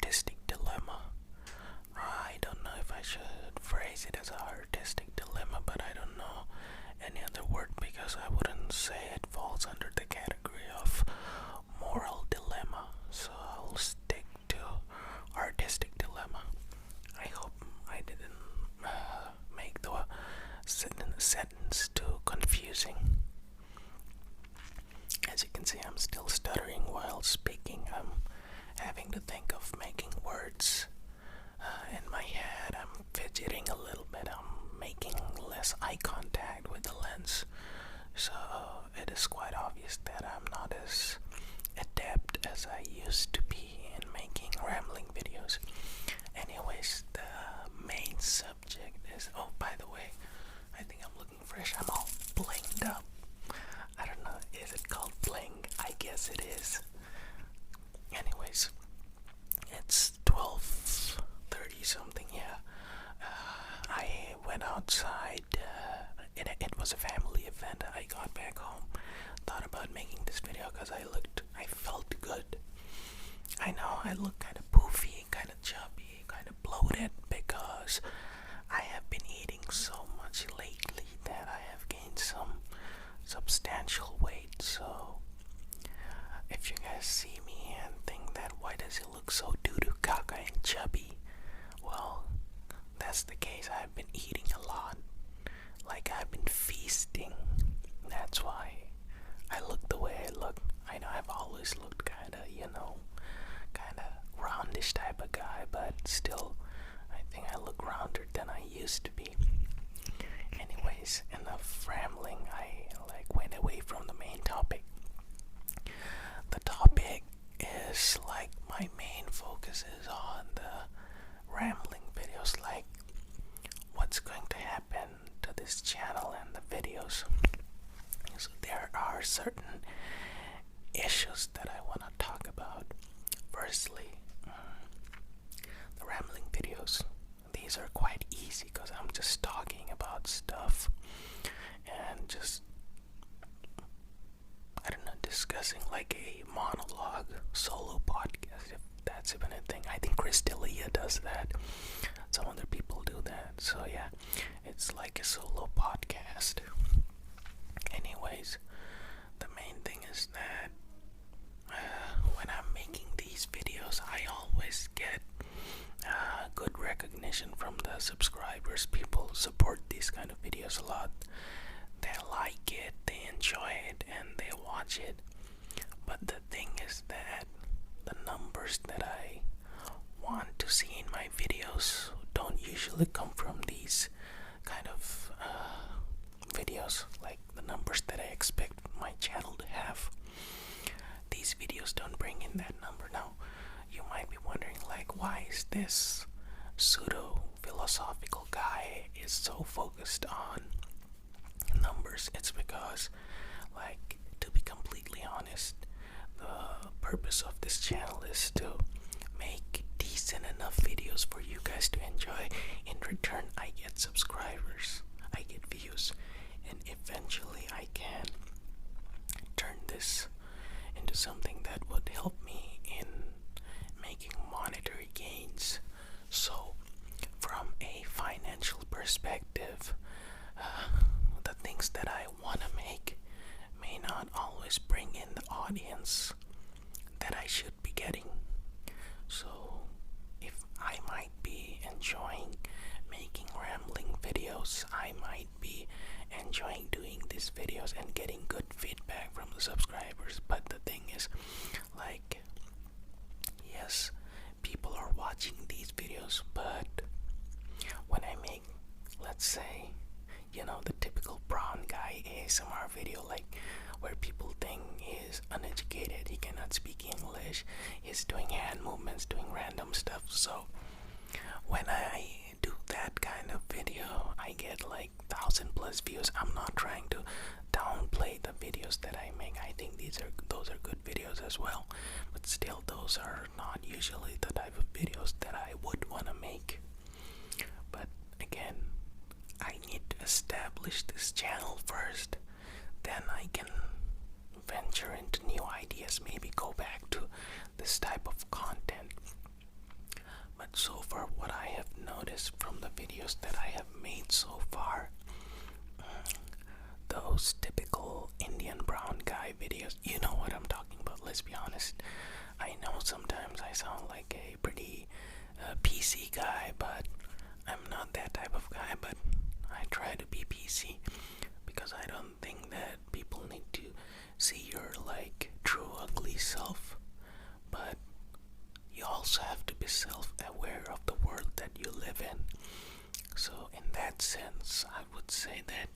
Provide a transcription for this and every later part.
artistic dilemma. I don't know if I should phrase it as an artistic dilemma, but I don't know any other word because I wouldn't say it falls under the category of moral dilemma. So I'll stick to artistic dilemma. I hope I didn't make the sentence too confusing. As you can see, I'm still stuttering while speaking. I'm having to think of making words in my head. I'm fidgeting a little bit. I'm making less eye contact with the lens. So it is quite obvious that I'm not as adept as I used to be in making rambling videos. Anyways, the main subject is, oh, by the way, I think I'm looking fresh. I'm all blinged up. I don't know, is it called bling? I guess it is. Anyways, it's 12:30 something, yeah. I went outside. It was a family event. I got back home. Thought about making this video because I felt good. I know I look kind of poofy, kind of chubby, kind of bloated because I have been eating so much lately that I have gained some substantial weight. So if you guys see me and think that why does it look so doo-doo caca and chubby, well, that's the case. I've been eating a lot, like I've been feasting. That's why I look the way I look. I know I've always looked kinda, kinda roundish type of guy, but still I think I look rounder than I used to be. Anyways, enough rambling. I went away from the main topic. The topic is my main focus is on the rambling videos, like what's going to happen to this channel and the videos. So there are certain issues that I want to talk about. Firstly, the rambling videos. These are quite easy because I'm just talking about stuff and just, I don't know, discussing like a monologue solo podcast, if that's even a thing. I think Chris D'Elia does that. Some other people do that. So yeah, it's like a solo podcast. Anyways, the main thing is that when I'm making these videos, I always get good recognition from the subscribers. People support these kind of videos a lot. They like it, they enjoy it, and they watch it. But the thing is that the numbers that I want to see in my videos don't usually come from these kind of videos, like the numbers that I expect my channel to have. These videos don't bring in that number. Now, you might be wondering, why is this pseudo-philosophical guy is so focused on numbers? It's because, to be completely honest, the purpose of this channel is to make decent enough videos for you guys to enjoy. In return, I get subscribers, I get views, and eventually I can turn this into something that would help me in making monetary gains. So from a financial perspective, the things that I want to make may not always bring in the audience that I should be getting. So if I might be enjoying making rambling videos, I might be enjoying doing these videos and getting good feedback from the subscribers. But the thing is, yes, people are watching these videos, but when I make, let's say, the typical brown guy ASMR video, where people think he's uneducated, he cannot speak English, he's doing hand movements, doing random stuff. So when I do that kind of video, I get 1,000+ views. I'm not trying to downplay the videos that I make. I think those are good videos as well, but still, those are not usually the type of videos that I would want to make. But again, I need to establish this channel first, then I can venture into new ideas, maybe go back to this type of content. videos that I have made so far. Those typical Indian brown guy videos. You know what I'm talking about, let's be honest. I know sometimes I sound like a pretty PC guy, but I'm not that type of guy, but I try to be PC because I don't think that people need to see your like true ugly self, but you also have to be self-aware of the world that you live in. So in that sense, I would say that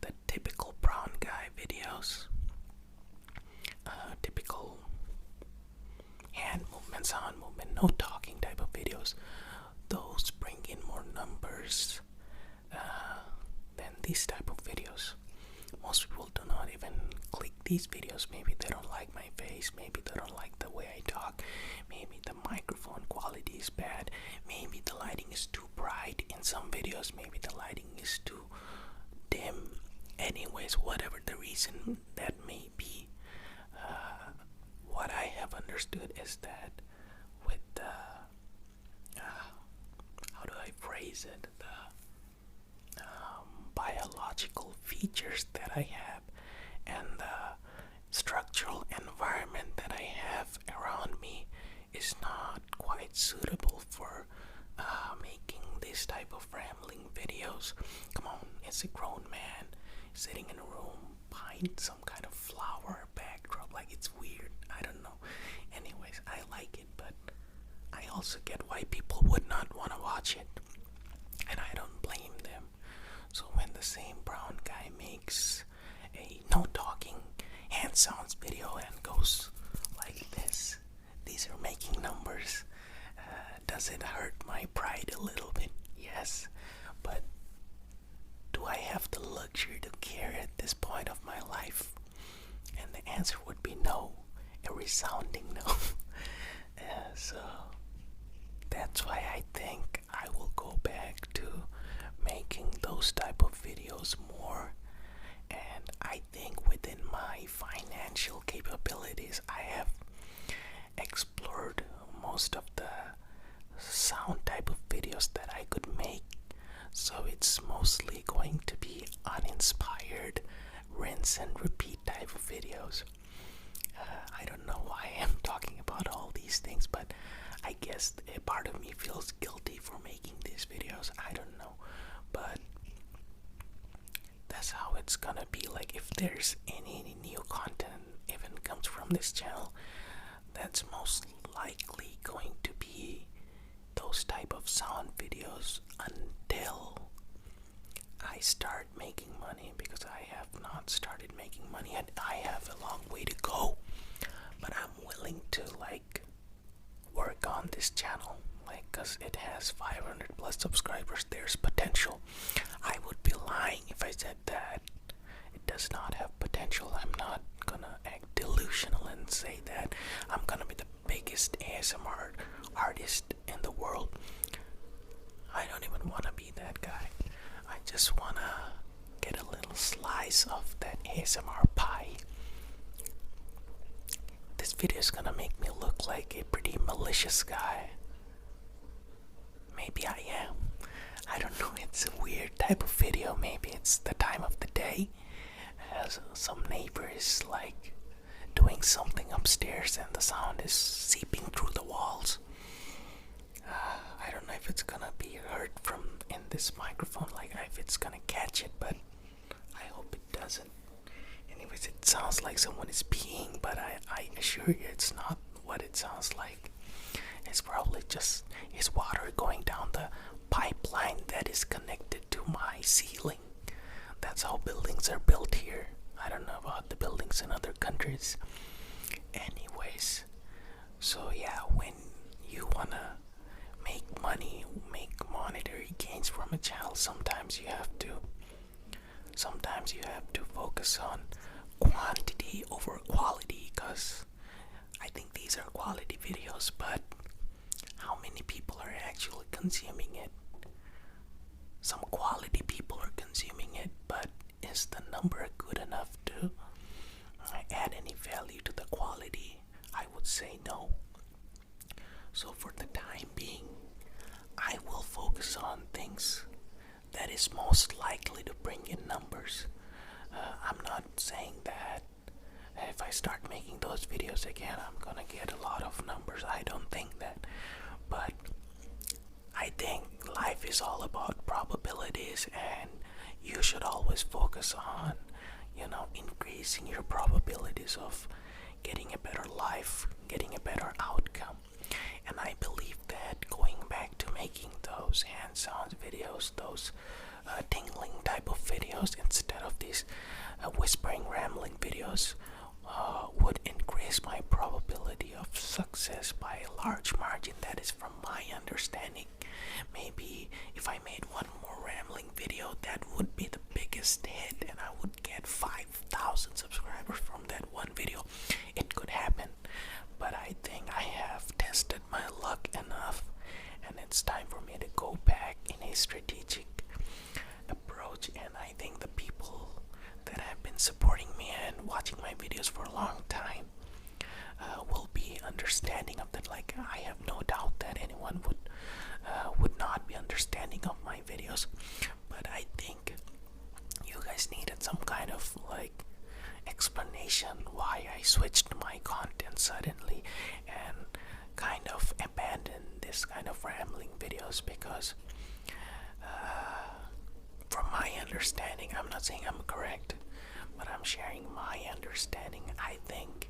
the typical brown guy videos, typical hand movement, sound movement, no talking type of videos, those bring in more numbers than these type of videos. Most people do not even click these videos. Maybe they don't like my face, maybe they don't like the way I talk, maybe the microphone quality is bad, maybe the lighting is too bright in some videos, maybe the lighting is too dim. Anyways, whatever the reason that may be, what I have understood is that with the how do I phrase it, the biological features that I have and the structural environment that I have around me is not quite suitable for making this type of rambling videos. Come on, it's a grown man sitting in a room behind some kind of flower backdrop. Like, it's weird. I don't know. Anyways, I like it, but I also get why people would not want to watch it, and I don't blame them. So when the same brown guy makes a no talking hand sounds video and goes like this, these are making numbers. Does it hurt my pride a little bit? Yes, but do I have the luxury to care at this point of my life? And the answer would be no, a resounding no. So that's why I think I will go back to making those type of videos more. And I think within my financial capabilities, I have explored most of the sound type of videos that I could make. So it's mostly going to be uninspired, rinse and repeat type of videos. I don't know why I'm talking about all these things, but I guess a part of me feels guilty for making these videos. I don't know, but that's how it's gonna be. Like, if there's any new content even comes from this channel, that's most likely going to be those type of sound videos until I start making money, because I have not started making money and I have a long way to go. But I'm willing to like work on this channel, like, cause it has 500 plus subscribers. There's potential. I would be lying if I said that it does not have potential. I'm not gonna act delusional and say that I'm gonna be the biggest ASMR artist in the world. I don't even want to be that guy. I just want to get a little slice of that ASMR pie. This video is gonna make me look like a pretty malicious guy. Maybe I am. I don't know, it's a weird type of video. Maybe it's the time of the day, as some neighbor is like doing something upstairs and the sound is seeping through the walls. I don't know if it's gonna be heard from in this microphone, like if it's gonna catch it, but I hope it doesn't. Anyways, it sounds like someone is peeing, but I assure you it's not what it sounds like. It's probably just his water going down the pipeline that is connected to my ceiling. That's how buildings are built here. I don't know about the buildings in other countries. Anyways, so yeah, when you wanna make money, make monetary gains from a channel, sometimes you have to focus on quantity over quality, because I think these are quality videos, but how many people are actually consuming it? Some quality people are consuming it, but is the number good enough to add any value to the quality? I would say no. So for the time being, I will focus on things that is most likely to bring in numbers. I'm not saying that if I start making those videos again, I'm gonna get a lot of numbers. I don't think that. But I think life is all about probabilities, and you should always focus on, increasing your probabilities of getting a better life, getting a better outcome. And I believe that going back to making those hand sounds videos, those tingling type of videos instead of these whispering, rambling videos, would increase my probability of success by a large margin. That is from my understanding. Maybe if I made one more rambling video, that would be the biggest hit, and I would get 5,000 subscribers from that one video. It could happen, but I think I have tested my luck enough, and it's time for me to go back in a strategic approach. And I think the people that have been supporting me and watching my videos for a long time will be understanding of that. Like, I have no doubt that anyone would not be understanding of my videos, but I think you guys needed some kind of explanation why I switched my content suddenly and kind of abandoned this kind of rambling videos, because from my understanding, I'm not saying I'm correct, but I'm sharing my understanding. I think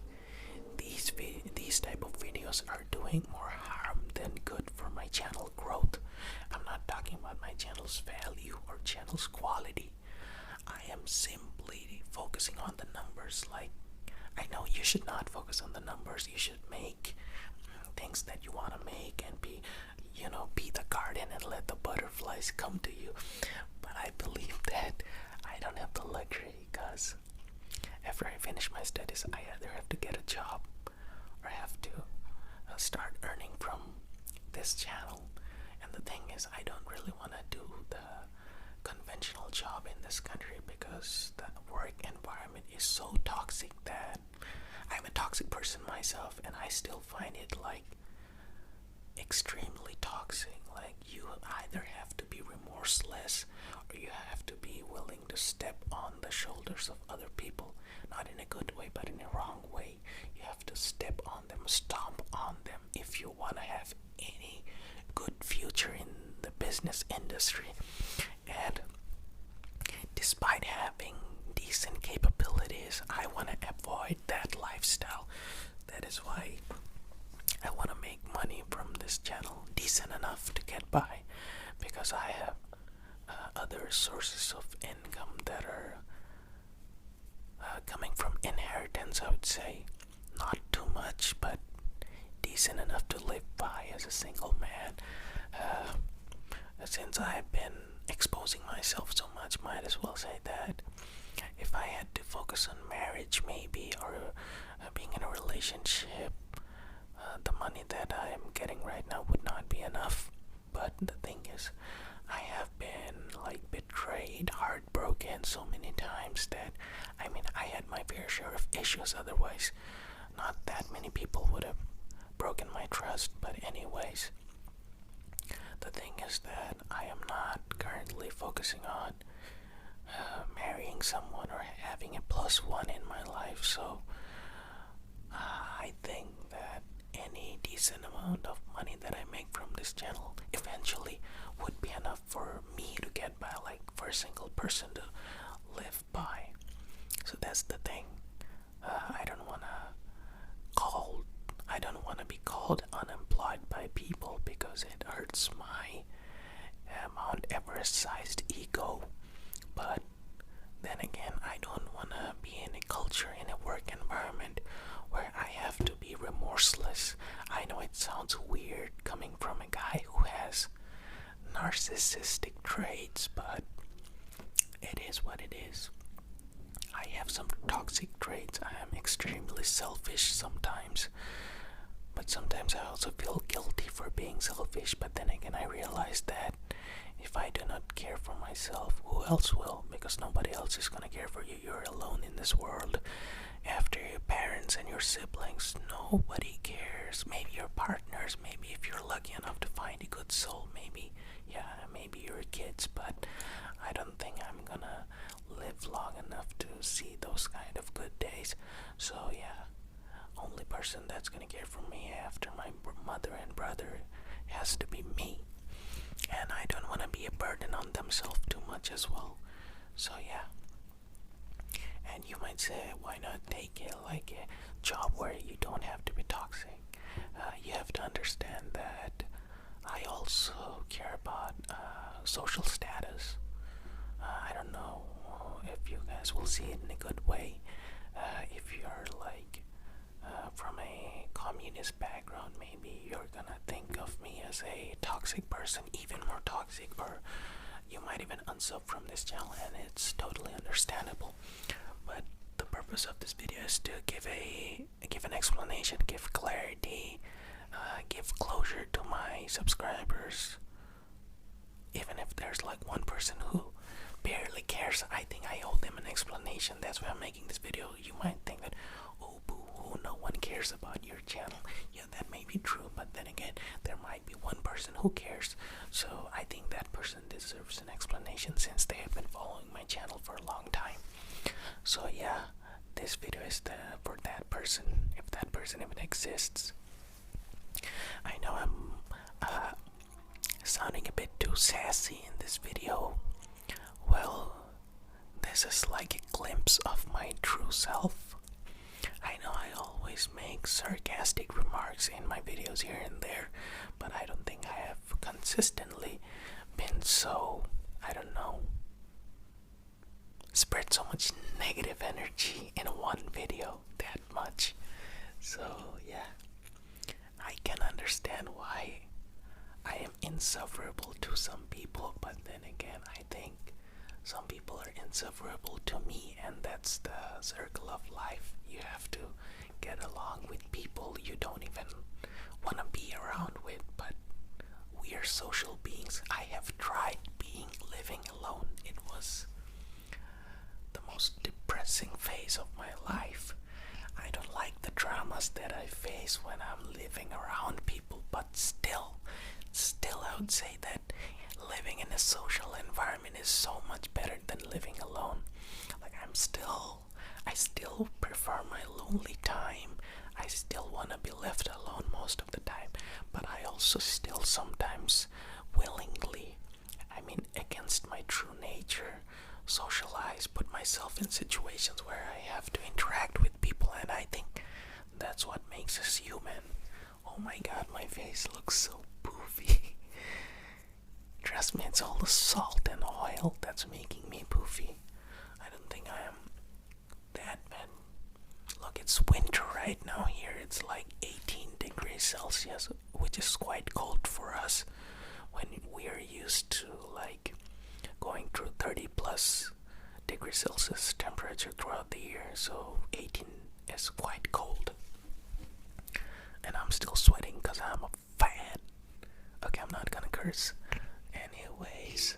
these type of videos are doing more harm than good for my channel growth. I'm not talking about my channel's value or channel's quality. I am simply focusing on the numbers. Like, I know you should not focus on the numbers. You should make things that you want to make and be the garden and let the butterflies come to you. But I believe that I don't have the luxury, because after I finish my studies, I either have to get a job or have to start earning from this channel. And the thing is, I don't really want to do the conventional job in this country, because the work environment is so toxic that I'm a toxic person myself, and I still find it extremely toxic. Like, you either have to be remorseless or you have to be willing to step on the shoulders of other people, not in a good way but in a wrong way. You have to step on them, stomp on them, if you want to have any good future in the business industry. And despite having decent capabilities, I want to avoid that lifestyle. That is why I want to make money from this channel, decent enough to get by, because I have other sources of income that are coming from inheritance, I would say. Not too much, but decent enough to live by as a single man. Since I have been exposing myself so much, might as well say that if I had to focus on marriage maybe, or being in a relationship, the money that I am getting right now would not be enough. But the thing is, I have been betrayed, heartbroken so many times that I had my fair share of issues. Otherwise, not that many people would have broken my trust. But anyways, the thing is that I am not currently focusing on marrying someone or having a plus one in my life. So I think that any decent amount of money that I make from this channel eventually would be enough for me to get by, for a single person to live by. So that's the thing. I don't want to be called unemployed by people, because it hurts my Mount Everest-sized ego. But then again, I don't want to be in a culture, in a work environment where I have to be remorseless. I know it sounds weird coming from a guy who has narcissistic traits, but it is what it is. I have some toxic traits. I am extremely selfish sometimes, but sometimes I also feel guilty for being selfish. But then again, I realize that if I do not care for myself, who else will? Because nobody else is gonna care for you. You're alone in this world. After your parents and your siblings, nobody cares. Maybe your partners, maybe if you're lucky enough to find a good soul. Maybe, yeah, maybe you're kids, but I don't think I'm gonna live long enough to see those kind of good days. So yeah, only person that's gonna care for me after my mother and brother has to be me. And I don't want to be a burden on themselves too much as well. So yeah. And you might say, why not take it like a job where you don't have to be toxic? You have to understand that I also care about social status. I don't know if you guys will see it in a good way. If you're like from a communist background, maybe you're gonna think of me as a toxic person, even more toxic, or you might even unsub from this channel, and it's totally understandable. But the purpose of this video is to give an explanation, give clarity, give closure to my subscribers. Even if there's like one person who barely cares, I think I owe them an explanation. That's why I'm making this video. You might think that, oh boo, no one cares about your channel. Yeah, that may be true, but then again, there might be one person who cares. So I think that person deserves an explanation since they have been following my channel for a long time. So yeah, this video is for that person, if that person even exists. I know I'm sounding a bit too sassy in this video. Well, this is like a glimpse of my true self. I know I always make sarcastic remarks in my videos here and there, but I don't think I have consistently been so, I don't know, spread so much negative energy in one video that much. So yeah, I can understand why I am insufferable to some people, but then again, I think some people are insufferable to me, and that's the circle of life. You have to get along with people you don't even want to be around with, but we are social beings. I have tried living alone. It was the most depressing phase of my life. I don't like the dramas that I face when I'm living around people, but still I would say that living in a social environment is so much better than living alone. Like I still prefer my lonely time. I still want to be left alone most of the time, but I also still sometimes willingly, I mean against my true nature, socialize, put myself in situations where I have to interact with people, and I think that's what makes us human. Oh my god, my face looks so poofy. Trust me, it's all the salt and oil that's making me poofy. I don't think I am that bad. Look, it's winter right now here. It's like 18 degrees Celsius, which is quite cold for us when we are used to like going through 30 plus degrees Celsius temperature throughout the year. So 18 is quite cold. And I'm still sweating because I'm a fan. Okay, I'm not gonna curse. Anyways,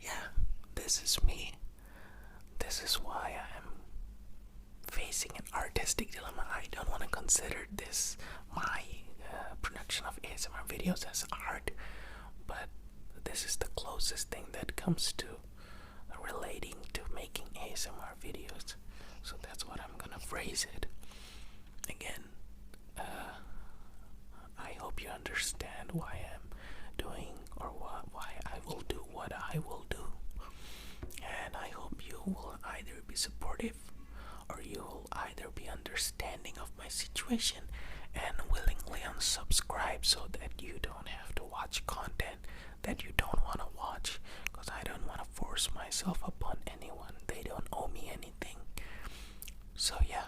yeah, this is me. This is why I'm facing an artistic dilemma. I don't want to consider this my production of ASMR videos as art, but this is the closest thing that comes to relating to making ASMR videos. So that's what I'm gonna phrase it. Again, I hope you understand why I'm doing or why I will do what I will do. And I hope you will either be supportive or you will either be understanding of my situation and willingly unsubscribe so that you don't have to watch content that you don't want to watch, because I don't want to force myself upon anyone. They don't owe me anything. So yeah,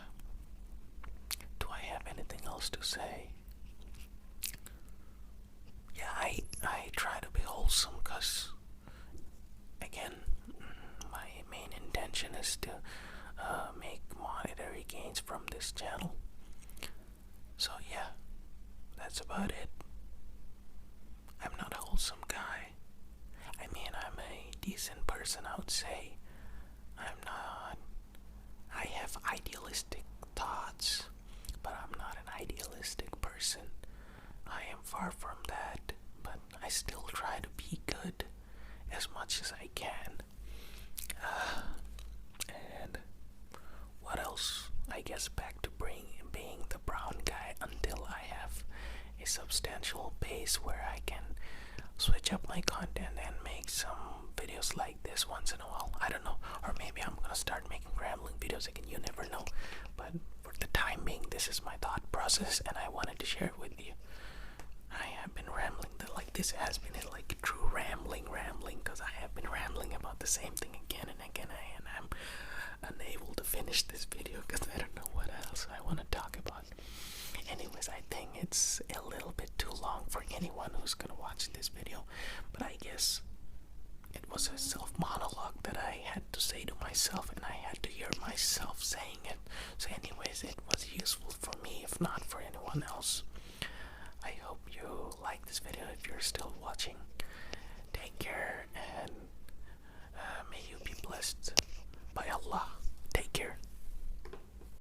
do I have anything else to say? Yeah, I try to be wholesome because, again, my main intention is to make monetary gains from this channel. So yeah, that's about it. I'm not a wholesome guy. I mean, I'm a decent person, I would say. I'm not. I have idealistic thoughts, but I'm not an idealistic person. I am far from that. still try to be good as much as I can. And what else? I guess back to being the brown guy until I have a substantial base where I can switch up my content and make some videos like this once in a while. I don't know, or maybe I'm gonna start making rambling videos again, you never know. But for the time being, this is my thought process and I wanted to share it with you. I have been rambling, like this has been like true rambling because I have been rambling about the same thing again and again, and I'm unable to finish this video because I don't know what else I want to talk about. Anyways, I think it's a little bit too long for anyone who's gonna watch this video, but I guess it was a self-monologue that I had to say to myself, and I had to hear myself saying it. So anyways, it was useful for me, if not for anyone else. I hope you like this video if you're still watching. Take care, and may you be blessed.